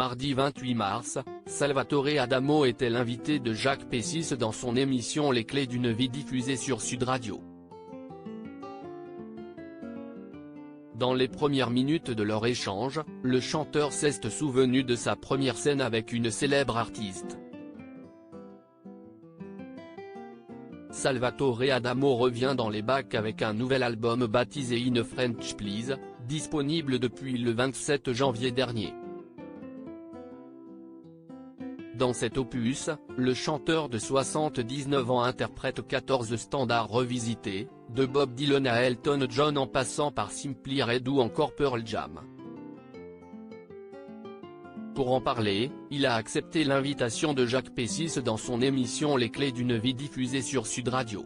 Mardi 28 mars, Salvatore Adamo était l'invité de Jacques Pessis dans son émission Les Clés d'une vie diffusée sur Sud Radio. Dans les premières minutes de leur échange, le chanteur s'est souvenu de sa première scène avec une célèbre artiste. Salvatore Adamo revient dans les bacs avec un nouvel album baptisé In French Please, disponible depuis le 27 janvier dernier. Dans cet opus, le chanteur de 79 ans interprète 14 standards revisités, de Bob Dylan à Elton John en passant par Simply Red ou encore Pearl Jam. Pour en parler, il a accepté l'invitation de Jacques Pessis dans son émission Les Clés d'une vie diffusée sur Sud Radio.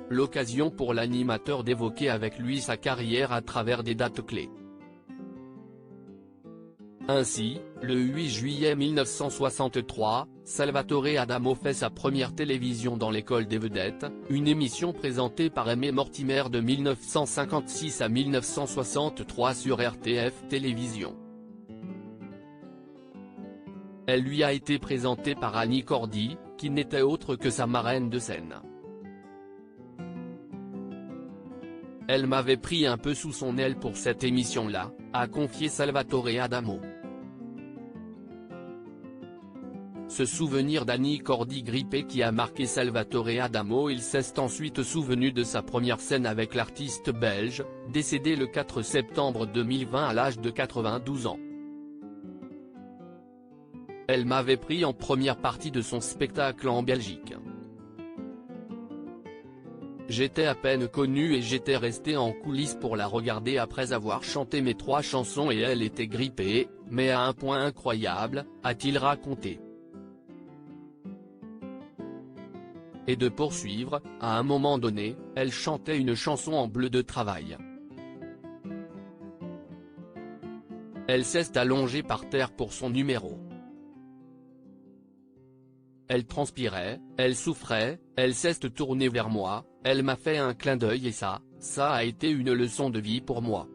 L'occasion pour l'animateur d'évoquer avec lui sa carrière à travers des dates clés. Ainsi, le 8 juillet 1963, Salvatore Adamo fait sa première télévision dans l'École des vedettes, une émission présentée par Aimé Mortimer de 1956 à 1963 sur RTF Télévision. Elle lui a été présentée par Annie Cordy, qui n'était autre que sa marraine de scène. Elle m'avait pris un peu sous son aile pour cette émission-là, a confié Salvatore Adamo. Ce souvenir d'Annie Cordy grippée qui a marqué Salvatore Adamo. Il s'est ensuite souvenu de sa première scène avec l'artiste belge, décédé le 4 septembre 2020 à l'âge de 92 ans. Elle m'avait pris en première partie de son spectacle en Belgique. J'étais à peine connu et j'étais resté en coulisses pour la regarder après avoir chanté mes 3 chansons et elle était grippée, mais à un point incroyable, a-t-il raconté. Et de poursuivre, à un moment donné, elle chantait une chanson en bleu de travail. Elle s'est allongée par terre pour son numéro. Elle transpirait, elle souffrait, elle s'est tournée vers moi, elle m'a fait un clin d'œil et ça a été une leçon de vie pour moi.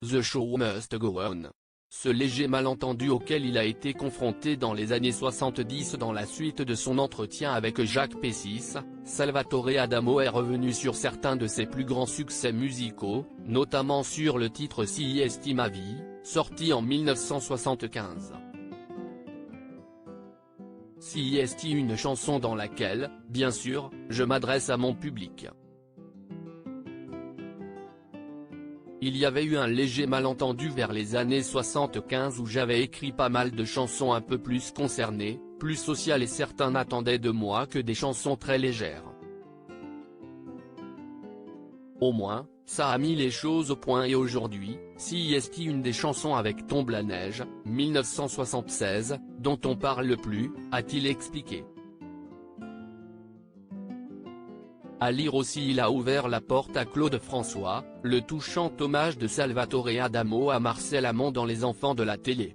The show must go on. Ce léger malentendu auquel il a été confronté dans les années 70 dans la suite de son entretien avec Jacques Pessis, Salvatore Adamo est revenu sur certains de ses plus grands succès musicaux, notamment sur le titre Si esti ma vie, sorti en 1975. Si esti, une chanson dans laquelle, bien sûr, je m'adresse à mon public. Il y avait eu un léger malentendu vers les années 75 où j'avais écrit pas mal de chansons un peu plus concernées, plus sociales et certains n'attendaient de moi que des chansons très légères. Au moins, ça a mis les choses au point et aujourd'hui, Si esti, une des chansons avec Tombe la neige, 1976, dont on parle le plus, a-t-il expliqué. À lire aussi, il a ouvert la porte à Claude François, le touchant hommage de Salvatore Adamo à Marcel Amont dans Les enfants de la télé.